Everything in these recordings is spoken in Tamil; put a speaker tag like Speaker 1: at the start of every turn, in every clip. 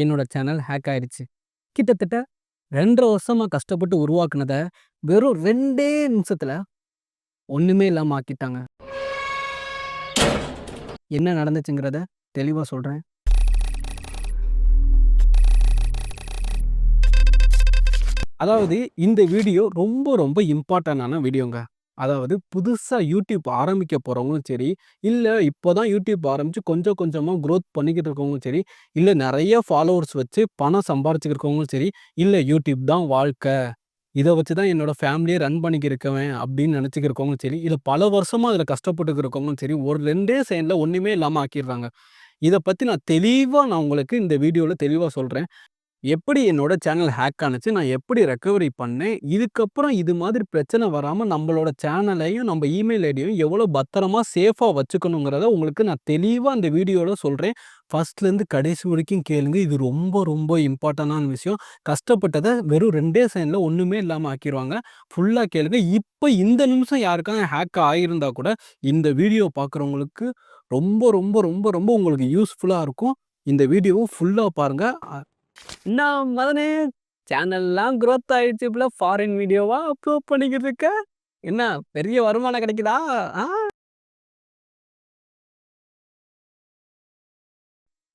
Speaker 1: என்னோட சேனல் ஹேக் ஆயிடுச்சு. கிட்டத்தட்ட 2 1/2 வருஷமா கஷ்டப்பட்டு உருவாக்குனத, வெறும் 2 நிமிஷத்துல ஒண்ணுமே இல்லாம ஆக்கிட்டாங்க. என்ன நடந்துச்சுங்கிறத தெளிவா சொல்றேன். அதாவது இந்த வீடியோ ரொம்ப ரொம்ப இம்பார்ட்டன்டான வீடியோங்க. அதாவது புதுசா யூடியூப் ஆரம்பிக்க போறவங்களும் சரி, இல்ல இப்போதான் யூடியூப் ஆரம்பிச்சு கொஞ்சம் கொஞ்சமா குரோத் பண்ணிக்கிட்டு இருக்கவங்களும் சரி, இல்ல நெறைய ஃபாலோவர்ஸ் வச்சு பணம் சம்பாரிச்சுட்டு இருக்கவங்களும் சரி, இல்ல யூடியூப் தான் வாழ்க்கை. இத வச்சு தான் என்னோட ஃபேமிலிய ரன் பண்ணிக்கிட்டு இருக்கவன் அப்படின்னு நெனச்சுக்கிட்டு இருக்கவங்களும் சரி, இல்ல பல வருஷமா அதுல கஷ்டப்பட்டுட்டு இருக்கவங்களும் சரி, ஒரு 2 செகண்ட்ல ஒண்ணுமே இல்லாம ஆக்கிர்றாங்க. இத பத்தி நான் உங்களுக்கு இந்த வீடியோல தெளிவா சொல்றேன். எப்படி என்னோட சேனல் ஹேக் ஆனுச்சு, நான் எப்படி ரெக்கவரி பண்ணேன், இதுக்கப்புறம் இது மாதிரி பிரச்சனை வராம நம்மளோட சேனலையும், நம்ம இமெயில் ஐடியையும் எவ்வளோ பத்திரமா சேஃபா வச்சுக்கணுங்கிறத உங்களுக்கு நான் தெளிவா இந்த வீடியோல சொல்றேன். ஃபர்ஸ்ட்லேருந்து கடைசி வரைக்கும் கேளுங்க. இது ரொம்ப ரொம்ப இம்பார்ட்டன்டான விஷயம். கஷ்டப்பட்டத வெறும் 2 செகண்ட்ல ஒண்ணுமே இல்லாம ஆக்கிருவாங்க. ஃபுல்லா கேளுங்க. இப்ப இந்த நிமிஷம் யாருக்காவது ஹேக் ஆயிருந்தா கூட, இந்த வீடியோ பார்க்குறவங்களுக்கு ரொம்ப ரொம்ப ரொம்ப ரொம்ப உங்களுக்கு யூஸ்ஃபுல்லா இருக்கும். இந்த வீடியோவ ஃபுல்லா பாருங்க. என்ன மதனே, சேனல்லாம் குரோத் ஆயிடுச்சு போல, ஃபாரின் வீடியோவா அப்லோட் பண்ணிக்கிட்டு இருக்க? என்ன பெரிய வருமானம் கிடைக்குதா? ஆ?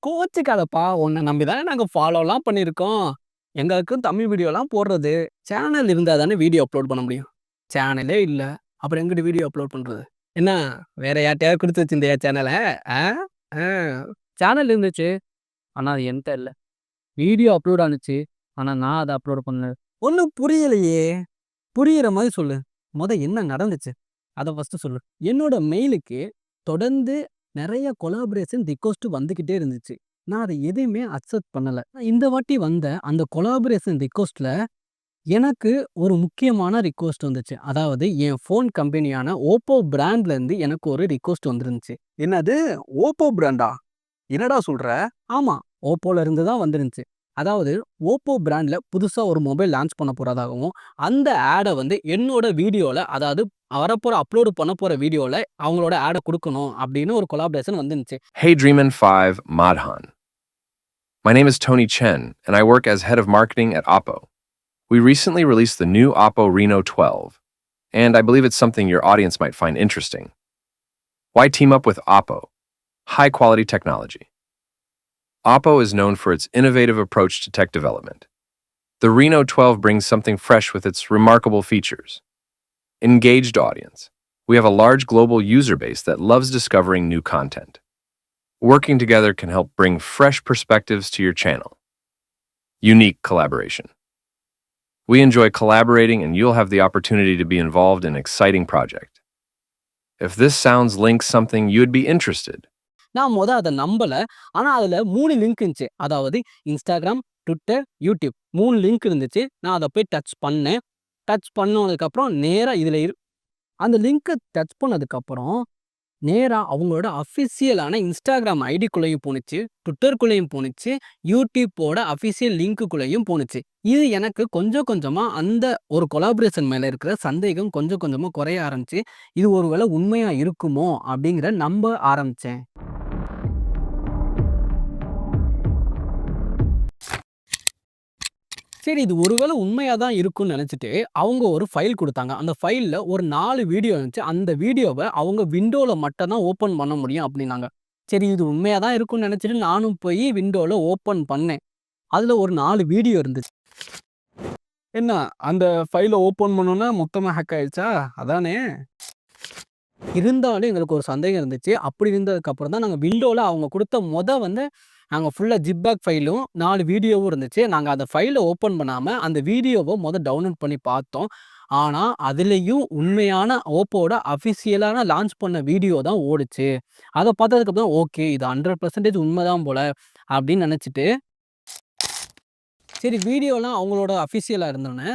Speaker 1: கோச்சுக்காதப்பா. உன்ன நம்பி தானே நாங்க ஃபாலோலாம் பண்ணியிருக்கோம். எங்களுக்கும் தமிழ் வீடியோலாம் போடுறது. சேனல் இருந்தா தானே வீடியோ அப்லோட் பண்ண முடியும். சேனலே இல்ல. அப்புறம் எங்கிட்டு வீடியோ அப்லோட் பண்றது? என்ன வேற யார்ட்டயாவது குடுத்து வச்சிருந்தியா சேனல? ஆ? ஆ. சேனல் இருந்துச்சு. ஆனா அது என்ட்ட இல்ல. வீடியோ அப்லோட் ஆனுச்சு. ஆனா நான் அத அப்லோட் பண்ணல. ஒண்ணும் புரியலையே! புரியிற மாரி சொல்லு. என்ன நடந்துச்சு? அத ஃபர்ஸ்ட்டு சொல்லு. என்னோட மெயிலுக்கு தொடர்ந்து நெறைய கொலாபரேஷன் ரிக்வெஸ்ட் வந்துகிட்டே இருந்துச்சு. நான் அத எதையுமே அக்செப்ட் பண்ணல. இந்த வாட்டி வந்த அந்த கொலாபரேஷன் ரிக்வெஸ்ட்ல எனக்கு ஒரு முக்கியமான ரிக்வெஸ்ட் வந்துச்சு. அதாவது என் ஃபோன் கம்பெனியான ஓப்போ பிராண்ட்லேருந்து எனக்கு ஒரு ரிக்வெஸ்ட் வந்திருந்துச்சு. என்னது? ஓப்போ பிராண்டா? என்னடா சொல்ற? ஆமா. ஓப்போல இருந்து தான் வந்திருந்துச்சு. அதாவது ஓப்போ பிராண்ட்ல புதுசா ஒரு மொபைல் லான்ச் பண்ண போறதாகவும், அந்த ஆட என்னோட வீடியோல அதாவது வரப்போற அப்லோட் பண்ண போற வீடியோல அவங்களோட ஆட குடுக்கணும் அப்படின்னு ஒரு கொலாபரேஷன் வந்துருந்துச்சு.
Speaker 2: Hey Dreamin' 5 Madhan. My name is Tony Chen, and I work as head of marketing at Oppo. We recently released the new Oppo Reno 12, and I believe it's something your audience might find interesting. Why team up with Oppo? High quality technology. Oppo is known for its innovative approach to tech development. The Reno 12 brings something fresh with its remarkable features. Engaged audience. We have a large global user base that loves discovering new content. Working together can help bring fresh perspectives to your channel. Unique collaboration. We enjoy collaborating and you'll have the opportunity to be involved in an exciting project. If this sounds like something you'd be interested.
Speaker 1: நான் அத நம்பல. ஆனா அதுல 3 லிங்க் இருந்துச்சு. அதாவது Instagram, Twitter, YouTube 3 லிங்க் இருந்துச்சு. நான் அத போய் டச் பண்ணேன். டச் பண்ணதுக்கப்புறம் நேரா இதுல அந்த லிங்க்க டச் பண்ணதுக்கப்புறம் நேரா அவங்களோட அஃபிஷியலான Instagram ஐடிக்குள்ளேயும் போணுச்சு, Twitterக்குள்ளேயும் போணுச்சு, YouTubeஓட அஃபிஷியல் லிங்க்குள்ளேயும் போணுச்சு. இது எனக்கு கொஞ்சம் கொஞ்சமா அந்த ஒரு கொலாபரேஷன் மேல இருக்கிற சந்தேகம் கொஞ்சம் கொஞ்சமா குறைய ஆரம்பிச்சு. இது ஒரு வேளை உண்மையா இருக்குமோ அப்படிங்கிற நம்ப ஆரம்பிச்சேன். சரி இது ஒருவேளை உண்மையா தான் இருக்கும்னு நெனச்சுட்டு, அவங்க ஒரு ஃபைல் குடுத்தாங்க. அந்த ஃபைல்ல ஒரு 4 வீடியோ இருந்துச்சு. அந்த வீடியோவ அவங்க விண்டோல மட்டும் தான் ஓப்பன் பண்ண முடியும் அப்டின்னாங்க. சரி இது உண்மையா தான் இருக்கும்னு நெனச்சுட்டு நானும் போய் விண்டோல ஓப்பன் பண்ணேன். அதுல ஒரு 4 வீடியோ இருந்துச்சு. என்ன அந்த ஃபைல ஓப்பன் பண்ணோனே மொத்தமா ஹேக் ஆயிடுச்சா? அதானே? இருந்தாலும் எங்களுக்கு ஒரு சந்தேகம் இருந்துச்சு. அப்படி இருந்ததுக்கப்புறம் தான் நாங்க விண்டோல அவங்க குடுத்த நாங்க ஃபுல்லா ஜிப்பேக் ஃபைலும் 4 வீடியோவும் இருந்துச்சு. நாங்க அந்த ஃபைல ஓப்பன் பண்ணாம அந்த வீடியோவ டவுன்லோட் பண்ணி பார்த்தோம். ஆனா, அதுலயும் உண்மையான ஓப்போட அஃபிஷியலான லான்ச் பண்ண வீடியோ தான் ஓடுச்சு. அத பார்த்ததுக்கப்புறம் ஓகே இது 100% உண்மதான் போல அப்படின்னு நெனச்சுட்டு, சரி வீடியோலாம் அவங்களோட அஃபிஷியலா இருந்தோனே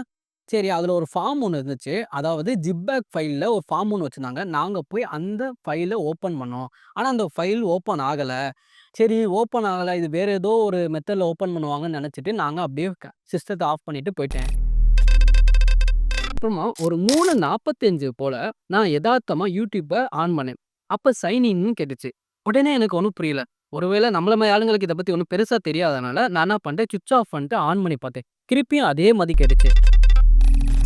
Speaker 1: சரி. அதுல ஒரு ஃபார்ம் ஒண்ணு இருந்துச்சு. அதாவது ஜிப்பேக் ஃபைல்ல ஒரு ஃபார்ம் ஒண்ணு வச்சிருந்தாங்க. நாங்க போய் அந்த ஃபைல ஓப்பன் பண்ணோம். ஆனா, அந்த ஃபைல் ஓப்பன் ஆகல. சரி ஓப்பன் ஆகல. இது வேற ஏதோ ஒரு மெத்தட்ல ஓப்பன் பண்ணுவாங்கன்னு நெனச்சுட்டு, நாங்க அப்படியே சிஸ்டத்த ஆஃப் பண்ணிட்டு போயிட்டேன். அப்புறமா ஒரு 3:45 போல நான் எதார்த்தமா யூடியூப ஆன் பண்ணேன். அப்ப சைன் இன்னு கேட்டுச்சு. உடனே எனக்கு ஒண்ணும் புரியல. ஒருவேளை நம்மள மாரி ஆளுங்களுக்கு இத பத்தி ஒண்ணும் பெருசா தெரியாதனால, நான் என்ன பண்ணிட்டேன், ஸ்விட்ச் ஆஃப் பண்ணிட்டு ஆன் பண்ணி பார்த்தேன். திருப்பியும் அதே மாரி கேட்டுச்சு.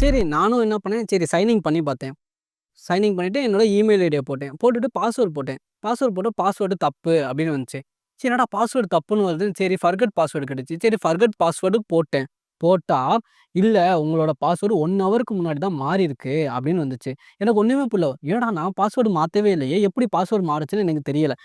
Speaker 1: சரி நானும் என்ன பண்ணேன், சரி சைன் இன் பண்ணி பார்த்தேன். சைன் இன் பண்ணிட்டு என்னோட இமெயில் ஐடிய போட்டேன். போட்டுட்டு பாஸ்வேர்ட் போட்டேன். பாஸ்வேர்ட் போட்டு பாஸ்வேர்டு தப்பு அப்படின்னு வந்துச்சு. சரி என்னடா பாஸ்வேர்ட் தப்புன்னு வருதுன்னு சரி ஃபர்கட் பாஸ்வேர்டு கேட்டுச்சு. சரி ஃபர்கட் பாஸ்வேர்டு போட்டேன். போட்டா, இல்ல உங்களோட பாஸ்வேர்டு 1 ஹவருக்கு முன்னாடி தான் மாறியிருக்கு அப்படின்னு வந்துச்சு. எனக்கு ஒண்ணுமே புரியல. ஏன்டா நான் பாஸ்வேர்டு மாத்தவே இல்லையே! எப்படி பாஸ்வேர்ட் மாறுச்சுன்னு எனக்கு தெரியல.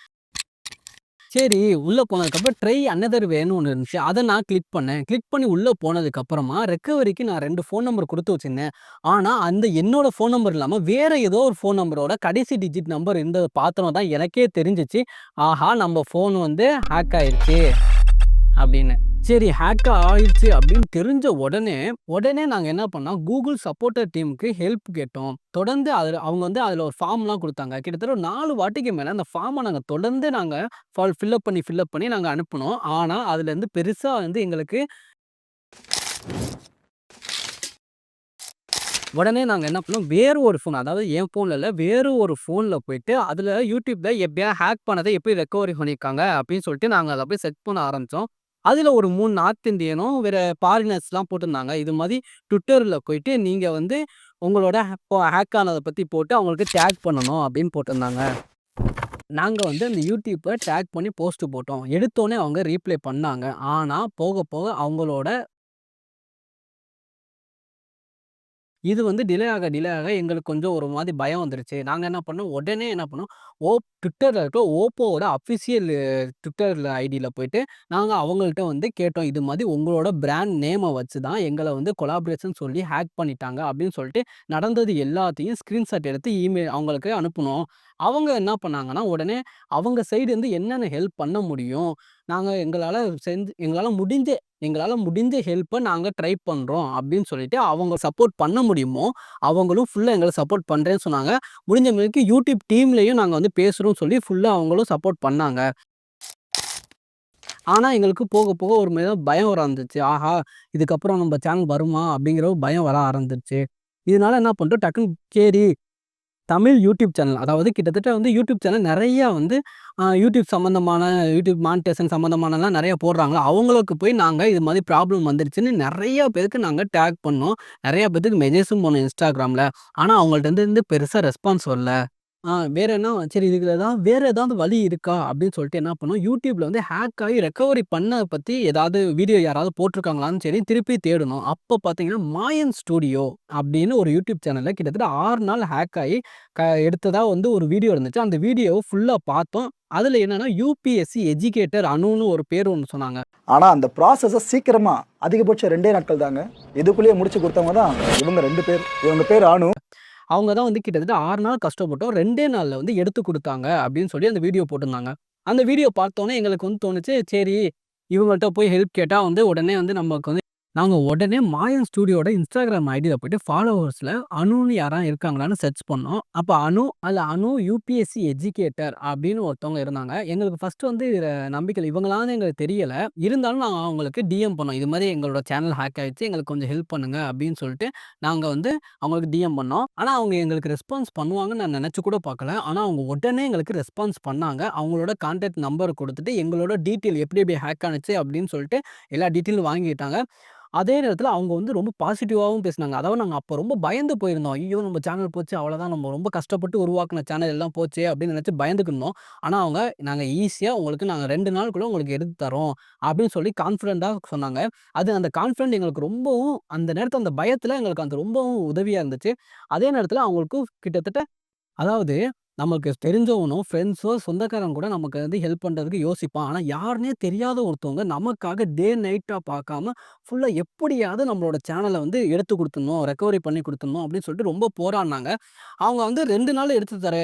Speaker 1: சரி, உள்ள போனதுக்கப்புறம் ட்ரை அனதர் வேன்னு ஒண்ணு இருந்துச்சு. அத நான் கிளிக் பண்ணேன். கிளிக் பண்ணி உள்ள போனதுக்கப்புறமா, ரெக்கவரிக்கு நான் 2 ஃபோன் நம்பர் குடுத்து வச்சிருந்தேன். ஆனா, அந்த என்னோட ஃபோன் நம்பர் இல்லாம, வேற ஏதோ ஒரு ஃபோன் நம்பரோட கடைசி டிஜிட் நம்பர் இருந்தத பார்த்தோன தான் எனக்கே தெரிஞ்சுச்சு. ஆஹா! நம்ம ஃபோன் வந்து ஹேக் ஆயிருச்சு அப்படின்னு. சரி ஹேக் ஆயிருச்சு அப்படின்னு தெரிஞ்ச உடனே நாங்க என்ன பண்ணோம், Google சப்போர்ட்டர் டீமுக்கு ஹெல்ப் கேட்டோம். தொடர்ந்து அதுல அவங்க வந்து அதுல ஒரு ஃபார்ம்லாம் குடுத்தாங்க. கிட்டத்தட்ட ஒரு 4 வாட்டிக்கு மேல அந்த ஃபார்ம நாங்க தொடர்ந்து நாங்க ஃபில் அப் பண்ணி நாங்க அனுப்புனோம். ஆனா, அதுலருந்து பெருசா வந்து எங்களுக்கு உடனே நாங்க என்ன பண்ணோம், வேறு ஒரு ஃபோன் அதாவது என் ஃபோன்ல இல்ல, வேறு ஒரு ஃபோன்ல போயிட்டு, அதுல YouTubeல எப்படியா ஹேக் பண்ணத எப்படி ரெக்கவரி பண்ணியிருக்காங்க அப்படின்னு சொல்லிட்டு நாங்க அத அப்படியே செக் பண்ண ஆரம்பிச்சோம். அதுல ஒரு 3 நார்த் இந்தியனும், வேற ஃபாரினர்ஸ்லாம் போட்டிருந்தாங்க. இது மாரி Twitterல போயிட்டு நீங்க வந்து உங்களோட இப்போ ஹேக் ஆனத பத்தி போட்டு அவங்களுக்கு டேக் பண்ணணும் அப்படின்னு போட்டிருந்தாங்க. நாங்க வந்து அந்த YouTubeப டேக் பண்ணி போஸ்ட் போட்டோம். எடுத்தோனே அவங்க ரீப்ளை பண்ணாங்க. ஆனா, போக போக அவங்களோட இது வந்து டிலே ஆக எங்களுக்கு கொஞ்சம் ஒரு மாரி பயம் வந்துருச்சு. நாங்க என்ன பண்ணோம், உடனே என்ன பண்ணோம், Twitterல இருக்க ஓப்போவோட அஃபிஷியல் Twitterல ஐடில போயிட்டு, நாங்க அவங்கள்ட்ட வந்து கேட்டோம். இது மாரி உங்களோட பிராண்ட் நேம வச்சு தான் எங்கள வந்து கொலாபரேஷன் சொல்லி ஹேக் பண்ணிட்டாங்க அப்படின்னு சொல்லிட்டு, நடந்தது எல்லாத்தையும் ஸ்கிரீன்ஷாட் எடுத்து அவங்களுக்கு அனுப்புனோம். அவங்க என்ன பண்ணாங்கன்னா, உடனே அவங்க சைடு இருந்து என்னென்ன ஹெல்ப் பண்ண முடியும், நாங்க எங்களால முடிஞ்ச ஹெல்ப்ப நாங்க ட்ரை பண்றோம் அப்படின்னு சொல்லிட்டு, அவங்க சப்போர்ட் பண்ண முடியுமோ, அவங்களும் ஃபுல்லா எங்கள சப்போர்ட் பண்றேன்னு சொன்னாங்க. முடிஞ்ச வரைக்கும் YouTube டீம்லயும் நாங்க வந்து பேசுறோம்னு சொல்லி ஃபுல்லா அவங்களும் சப்போர்ட் பண்ணாங்க. ஆனா, எங்களுக்கு போக போக ஒரு பயம் வர ஆரம்பிச்சுருச்சு. ஆஹா! இதுக்கப்புறம் நம்ம சேனல் வருமா? அப்படிங்கிற ஒரு பயம் வர ஆரம்பிச்சுருச்சு. இதனால என்ன பண்ணிட்டோம், டக்குனு சரி தமிழ் யூடியூப் சேனல். அதாவது கிட்டத்தட்ட வந்து யூடியூப் சேனல் நெறையா வந்து யூடியூப் சம்மந்தமான யூடியூப் மானிட்டேஷன் சம்மந்தமானலாம் நெறைய போடுறாங்க. அவங்களுக்கு போய் நாங்க இது மாரி ப்ராப்ளம் வந்துருச்சுன்னு நெறைய பேருக்கு நாங்க டேக் பண்ணோம். நெறைய பேத்துக்கு மெசேஜும் பண்ணோம் Instagramல. ஆனா அவங்கள்ட்ட இருந்து பெருசா ரெஸ்பான்ஸ் வரல. வேற என்ன சரி இதுல வேற ஏதாவது வழி இருக்கா? அப்படின்னு சொல்லிட்டு என்ன பண்ணோம், YouTubeல வந்து ஹேக் ஆகி ரெக்கவரி பண்ணத பத்தி ஏதாவது வீடியோ யாராவது போட்டுருக்காங்களான்னு சரி திருப்பி தேடுனோம். அப்ப பார்த்தீங்கன்னா, மாயன் ஸ்டுடியோ அப்படின்னு ஒரு யூடியூப் சேனல்ல கிட்டத்தட்ட 6 நாள் ஹேக் ஆகி எடுத்ததா வந்து ஒரு வீடியோ இருந்துச்சு. அந்த வீடியோவ ஃபுல்லா பார்த்தோம். அதுல என்னன்னா, யுபிஎஸ்சி எஜுகேட்டர் அனுன்னு ஒரு பேர் ஒண்ணு சொன்னாங்க.
Speaker 3: ஆனா அந்த ப்ராசஸ சீக்கிரமா அதிகபட்சம் 2 நாட்கள் தாங்க. இதுக்குள்ளேயே முடிச்சு குடுத்தவங்க தான் இவங்க 2 பேர். இவங்க பேர் அனு.
Speaker 1: அவங்க தான் வந்து கிட்டத்தட்ட 6 நாள் கஷ்டப்பட்டோம். 2டே நாள்ல வந்து எடுத்து குடுத்தாங்க அப்படின்னு சொல்லி அந்த வீடியோ போட்டிருந்தாங்க. அந்த வீடியோ பார்த்தோனே எங்களுக்கு வந்து தோணுச்சு, சரி இவங்கள்ட்ட போய் ஹெல்ப் கேட்டா வந்து உடனே வந்து நமக்கு வந்து நாங்க உடனே மாயன் ஸ்டுடியோட Instagram ஐடில போயிட்டு ஃபாலோவர்ஸ்ல அனுன்னு யாராவது இருக்காங்களான்னு சர்ச் பண்ணோம். அப்ப அனு யுபிஎஸ்சி எஜுகேட்டர் அப்படின்னு ஒருத்தவங்க இருந்தாங்க. எங்களுக்கு ஃபர்ஸ்ட் வந்து இதுல நம்பிக்கை இல்ல. இவங்களான்னு எங்களுக்கு தெரியல. இருந்தாலும் நாங்க அவங்களுக்கு டிஎம் பண்ணோம். இது மாரி எங்களோட சேனல் ஹேக் ஆயிடுச்சு. எங்களுக்கு கொஞ்சம் ஹெல்ப் பண்ணுங்க அப்படின்னு சொல்லிட்டு நாங்க வந்து அவங்களுக்கு டிஎம் பண்ணோம். ஆனா, அவங்க எங்களுக்கு ரெஸ்பான்ஸ் பண்ணுவாங்கன்னு நான் நெனச்சு கூட பார்க்கல. ஆனா, அவங்க உடனே எங்களுக்கு ரெஸ்பான்ஸ் பண்ணாங்க. அவங்களோட கான்டாக்ட் நம்பர் குடுத்துட்டு, எங்களோட டீட்டெயில் எப்படி எப்படி ஹேக் ஆனுச்சு அப்படின்னு சொல்லிட்டு எல்லா டீட்டெயிலும் வாங்கிட்டாங்க. அதே நேரத்தில அவங்க வந்து ரொம்ப பாசிட்டிவாவும் பேசினாங்க. அதாவது நாங்க அப்ப ரொம்ப பயந்து போயிருந்தோம். ஐயோ! நம்ம சேனல் போச்சு அவ்வளோதான். நம்ம ரொம்ப கஷ்டப்பட்டு உருவாக்குன சேனல் எல்லாம் போச்சே அப்படின்னு நெனச்சு பயந்துக்கு இருந்தோம். ஆனா, அவங்க நாங்க ஈஸியா உங்களுக்கு நாங்க 2 நாளுக்குள்ள உங்களுக்கு எடுத்து தர்றோம் அப்படின்னு சொல்லி கான்ஃபிடென்ட்டா சொன்னாங்க. அது அந்த கான்ஃபிடென்ட் எங்களுக்கு ரொம்பவும் அந்த நேரத்தில அந்த பயத்தில எங்களுக்கு அது ரொம்பவும் உதவியா இருந்துச்சு. அதே நேரத்தில அவங்களுக்கும் கிட்டத்தட்ட அதாவது நமக்கு தெரிஞ்சவனோ, ஃப்ரெண்ட்ஸோ, சொந்தக்காரங்க கூட நமக்கு வந்து ஹெல்ப் பண்றதுக்கு யோசிப்பான். ஆனா, யாருன்னே தெரியாத ஒருத்தவங்க நமக்காக டே நைட்டா பார்க்காம ஃபுல்லா எப்படியாவது நம்மளோட சேனல வந்து எடுத்து குடுத்துடணும், ரெக்கவரி பண்ணி குடுத்துடணும் அப்படின்னு சொல்லிட்டு ரொம்ப போராடுனாங்க. அவங்க வந்து 2 நாள்ல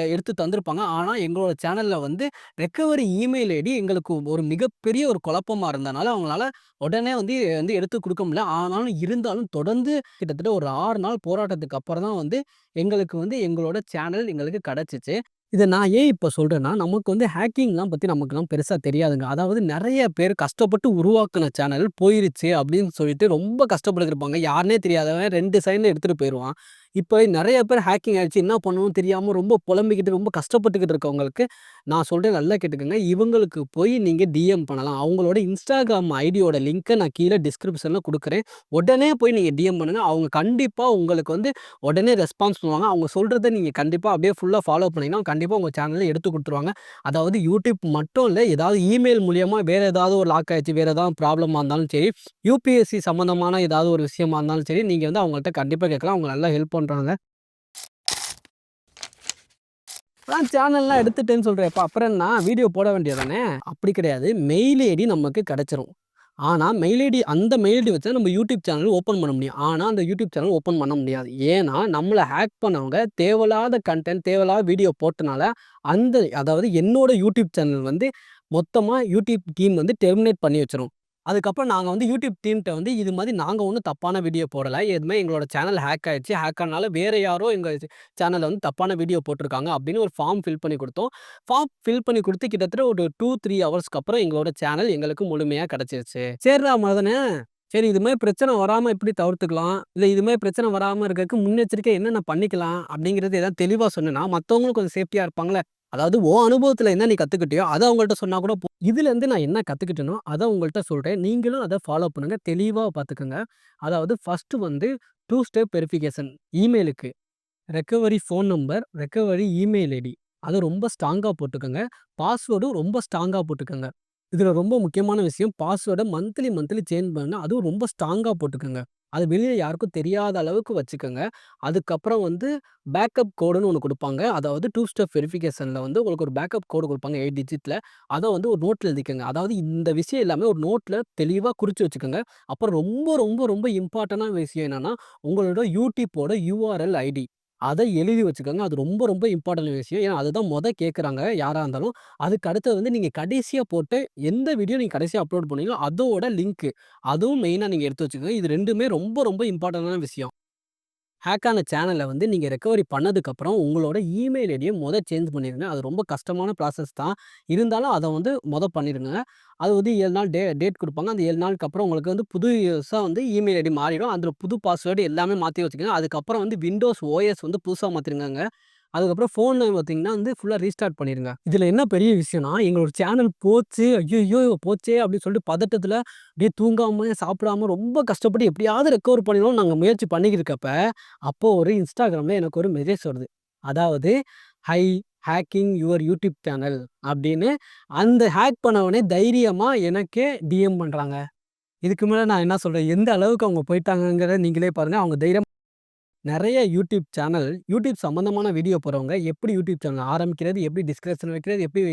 Speaker 1: எடுத்து தந்திருப்பாங்க. ஆனா, எங்களோட சேனல்ல வந்து ரெக்கவரி இமெயில் ஐடி எங்களுக்கு ஒரு மிகப்பெரிய ஒரு குழப்பமா இருந்தனால, அவங்களால உடனே வந்து எடுத்து குடுக்க முடியல. ஆனாலும் இருந்தாலும் தொடர்ந்து கிட்டத்தட்ட ஒரு 6 நாள் போராட்டத்துக்கு அப்புறம் தான் வந்து எங்களுக்கு வந்து எங்களோட சேனல் எங்களுக்கு கிடைச்சுச்சு. இத நான் ஏன் இப்ப சொல்றேன்னா, நமக்கு வந்து ஹேக்கிங்லாம் பத்தி நமக்குலாம் பெருசா தெரியாதுங்க. அதாவது நெறைய பேர் கஷ்டப்பட்டு உருவாக்குன சேனல் போயிருச்சு அப்படின்னு சொல்லிட்டு ரொம்ப கஷ்டப்பட்டுருப்பாங்க. யாருன்னே தெரியாதவன் 2 செகண்ட்ல எடுத்துட்டு போயிருவான். இப்போ நெறைய பேர் ஹேக்கிங் ஆயிடுச்சு. என்ன பண்ணணும்னு தெரியாம ரொம்ப புலம்பிக்கிட்டு, ரொம்ப கஷ்டப்பட்டுக்கிட்டு இருக்கவங்களுக்கு, நான் சொல்றேன் நல்லா கேட்டுக்கங்க. இவங்களுக்கு போய் நீங்க டிஎம் பண்ணலாம். அவங்களோட Instagram ஐடியோட லிங்க்க நான் கீழ டிஸ்கிரிப்ஷன்ல குடுக்குறேன். உடனே போய் நீங்க டிஎம் பண்ணுங்க. அவங்க கண்டிப்பா உங்களுக்கு வந்து உடனே ரெஸ்பான்ஸ் பண்ணுவாங்க. அவங்க சொல்றத நீங்க கண்டிப்பா அப்படியே ஃபுல்லா ஃபாலோ பண்ணீங்கன்னா, கண்டிப்பா உங்க சேனல்ல எடுத்து குடுத்துருவாங்க. அதாவது YouTube மட்டும் இல்ல, ஏதாவது இமெயில் மூலியமா வேற ஏதாவது ஒரு லாக் ஆயிடுச்சு, வேற ஏதாவது ப்ராப்ளமா இருந்தாலும் சரி, யுபிஎஸ்சி சம்மந்தமான ஏதாவது ஒரு விஷயமா இருந்தாலும் சரி, நீங்க வந்து அவங்கள்ட்ட கண்டிப்பா கேட்கலாம். அவங்க நல்லா ஹெல்ப் பண்றாங்க. அதான் சேனல்லாம் எடுத்துட்டேன்னு சொல்றேன்ப்பா. அப்புறம் என்ன வீடியோ போட வேண்டியது தானே! அப்படி கிடையாது. மெயில் ஐடி நமக்கு கிடைச்சிரும். ஆனா, மெயில் ஐடி அந்த மெயில் ஐடி வச்சு நம்ம யூடியூப் சேனல் ஓப்பன் பண்ண முடியும். ஆனா, அந்த யூடியூப் சேனல் ஓப்பன் பண்ண முடியாது. ஏன்னா, நம்மள ஹேக் பண்ணவங்க தேவையில்லாத கன்டென்ட், தேவையில்லாத வீடியோ போட்டனால, அதாவது என்னோட யூடியூப் சேனல் வந்து மொத்தமா யூடியூப் டீம் வந்து டெர்மினேட் பண்ணி வச்சுரும். அதுக்கப்புறம் நாங்க வந்து யூடியூப் டீம்ட்ட வந்து இது மாரி நாங்க ஒண்ணும் தப்பான வீடியோ போடல. எதுவுமே எங்களோட சேனல் ஹேக் ஆயிடுச்சு. ஹேக் ஆனனால வேற யாரோ எங்க சேனல்ல வந்து தப்பான வீடியோ போட்டுருக்காங்க அப்படின்னு ஒரு ஃபார்ம் ஃபில் பண்ணி குடுத்தோம். ஃபார்ம் ஃபில் பண்ணி குடுத்து கிட்டத்தட்ட ஒரு 2, 3 ஹவர்ஸ்க்கு அப்புறம் எங்களோட சேனல் எங்களுக்கு முழுமையா கிடைச்சிருச்சு. சரிடா மதனு, சரி இது மாரி பிரச்சனை வராம எப்படி தவிர்த்துக்கலாம்? இல்ல இது மாரி பிரச்சனை வராம இருக்கறதுக்கு முன்னெச்சரிக்கை என்னென்ன பண்ணிக்கலாம்? அப்படிங்கிறது ஏதாவது தெளிவா சொன்னேன்னா, மத்தவங்களும் கொஞ்சம் சேஃப்டியா இருப்பாங்கல்ல. அதாவது உன் அனுபவத்துல என்ன நீ கத்துக்கிட்டியோ, அத அவங்கள்ட்ட சொன்னா கூட இதுலேருந்து நான் என்ன கத்துக்கிட்டேனோ, அத உங்கள்ட்ட சொல்றேன். நீங்களும் அத ஃபாலோ பண்ணுங்க. தெளிவா பார்த்துக்கங்க. அதாவது ஃபர்ஸ்ட்டு வந்து 2 ஸ்டெப் வெரிஃபிகேஷன் இமெயிலுக்கு. Recovery phone number, recovery email ID. அத ரொம்ப ஸ்ட்ராங்கா போட்டுக்கங்க. பாஸ்வேர்டும் ரொம்ப ஸ்ட்ராங்கா போட்டுக்கங்க. இதுல ரொம்ப முக்கியமான விஷயம் பாஸ்வேர்ட மந்த்லி சேஞ்ச் பண்ணா, அதுவும் ரொம்ப ஸ்ட்ராங்கா போட்டுக்கங்க. அது வெளிய யாருக்கும் தெரியாத அளவுக்கு வச்சுக்கங்க. அதுக்கப்புறம் வந்து பேக்கப் கோடுன்னு ஒண்ணு குடுப்பாங்க. அதாவது 2 ஸ்டெப் வெரிஃபிகேஷன்ல வந்து உங்களுக்கு ஒரு பேக்கப் கோடு குடுப்பாங்க 8 டிஜிட்ல. அத வந்து ஒரு நோட்ல எழுதிக்கங்க. அதாவது இந்த விஷயம் எல்லாமே ஒரு நோட்ல தெளிவா குறிச்சு வச்சுக்கங்க. அப்புறம் ரொம்ப இம்பார்ட்டன்டான விஷயம் என்னன்னா, உங்களோட யூடியூப்போட யுஆர்எல் ஐடி. அத எழுதி வச்சுக்கங்க. அது ரொம்ப இம்பார்ட்டன்ட் விஷயம். ஏன்னா, அதுதான் கேட்கறாங்க யாரா இருந்தாலும். அதுக்கு அடுத்தது வந்து நீங்க கடைசியா போட்ட எந்த வீடியோ நீங்க கடைசியா அப்லோட் பண்ணீங்களோ, அதோட லிங்க் அதுவும் மெயினா நீங்க எடுத்து வச்சுக்கங்க. இது 2மே ரொம்ப இம்பார்ட்டன்டான விஷயம். ஹேக் ஆன சேனல வந்து நீங்க ரெக்கவரி பண்ணதுக்கப்புறம், உங்களோட இமெயில் ஐடிய சேஞ்ச் பண்ணிருங்க. அது ரொம்ப கஷ்டமான ப்ராசஸ் தான். இருந்தாலும் அத வந்து பண்ணிருங்க. அது வந்து 7 நாள் டேட் குடுப்பாங்க. அந்த 7 நாளுக்கு அப்புறம் உங்களுக்கு வந்து புதுசா வந்து இமெயில் ஐடி மாறிடும். அதுல புது பாஸ்வேர்ட் எல்லாமே மாத்தி வச்சுக்கங்க. அதுக்கப்புறம் வந்து விண்டோஸ் ஓஎஸ் வந்து புதுசா மாத்திருங்கங்க. அதுக்கப்புறம் ஃபோன் பார்த்தீங்கன்னா வந்து ஃபுல்லா ரீஸ்டார்ட் பண்ணிருங்க. இதுல என்ன பெரிய விஷயம்னா, எங்களோட சேனல் போச்சு, ஐய்யய்யோ! போச்சே! அப்படின்னு சொல்லிட்டு பதட்டத்துல அப்படியே தூங்காம, சாப்பிடாம ரொம்ப கஷ்டப்பட்டு எப்படியாவது ரெக்கவர் பண்ணிடணும்னு நாங்க முயற்சி பண்ணிக்கிட்டு இருக்கப்ப, அப்போ ஒரு Instagramல எனக்கு ஒரு மெசேஜ் வருது. அதாவது, "high hacking your YouTube channel" அப்படின்னு அந்த ஹேக் பண்ணவனே தைரியமா எனக்கே டிஎம் பண்றாங்க. இதுக்கு மேல நான் என்ன சொல்றது? எந்த அளவுக்கு அவங்க போய்ட்டாங்கங்கிறத நீங்களே பாருங்க. அவங்க தைரியமா நெறைய யூடியூப் சம்மந்தமான வீடியோ போடுறவங்க, எப்படி யூடியூப் சேனல் ஆரம்பிக்கிறது, எப்படி டிஸ்கிரிப்ஷன் வைக்கிறது, எப்படி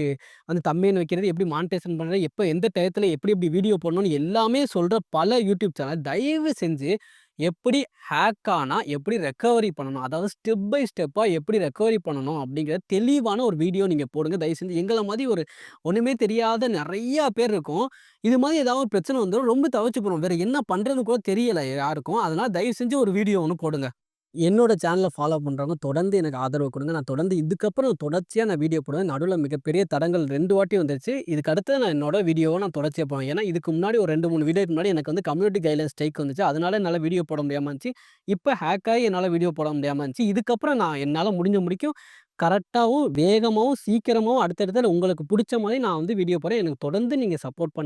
Speaker 1: வந்து தம்பெயின் வைக்கிறது, எப்படி மானிட்டைசேஷன் பண்றது, எப்ப எந்த டயத்துல எப்படி வீடியோ போடணும்னு எல்லாமே சொல்ற பல யூடியூப் சேனல் தயவு செஞ்சு எப்படி ஹேக் ஆனா எப்படி ரெக்கவரி பண்ணணும், அதாவது ஸ்டெப் பை ஸ்டெப்பா எப்படி ரெக்கவரி பண்ணணும் அப்படிங்கிற தெளிவான ஒரு வீடியோ நீங்க போடுங்க. தயவு செஞ்சு எங்கள மாரி ஒரு ஒண்ணுமே தெரியாத நெறையா பேர் இருக்கோம். இது மாரி ஏதாவது ஒரு பிரச்சனை வந்துரும் ரொம்ப தவிச்சு போறோம். வேற என்ன பண்றதுன்னு கூட தெரியல யாருக்கும். அதனால தயவு செஞ்சு ஒரு வீடியோ ஒண்ணு போடுங்க. என்னோட சேனல ஃபாலோ பண்றவங்க தொடர்ந்து எனக்கு ஆதரவு குடுங்க. நான் தொடர்ந்து இதுக்கப்புறம் தொடர்ச்சியா நான் வீடியோ போடுவேன். நடுவுல மிகப்பெரிய தடங்கல் 2 வாட்டி வந்துருச்சு. இதுக்கு அடுத்து நான் என்னோட வீடியோவ நான் தொடர்ச்சியா போடுவேன். ஏன்னா, இதுக்கு முன்னாடி ஒரு 2, 3 வீடியோக்கு முன்னாடி எனக்கு வந்து கம்யூனிட்டி கைட்லைன்ஸ் ஸ்ட்ரைக் வந்துச்சு. அதனால என்னால வீடியோ போட முடியாம இருந்துச்சு. இப்ப ஹேக் ஆயி என்னால வீடியோ போட முடியாம இருந்துச்சு. இதுக்கப்புறம் நான் என்னால முடிஞ்ச முடிக்கும் கரெக்ட்டாவும், வேகமாவும், சீக்கிரமாவும் அடுத்தடுத்து உங்களுக்கு புடிச்ச மாரி நான் வந்து வீடியோ போடுறேன். எனக்கு தொடர்ந்து நீங்க சப்போர்ட் பண்ணுங்க.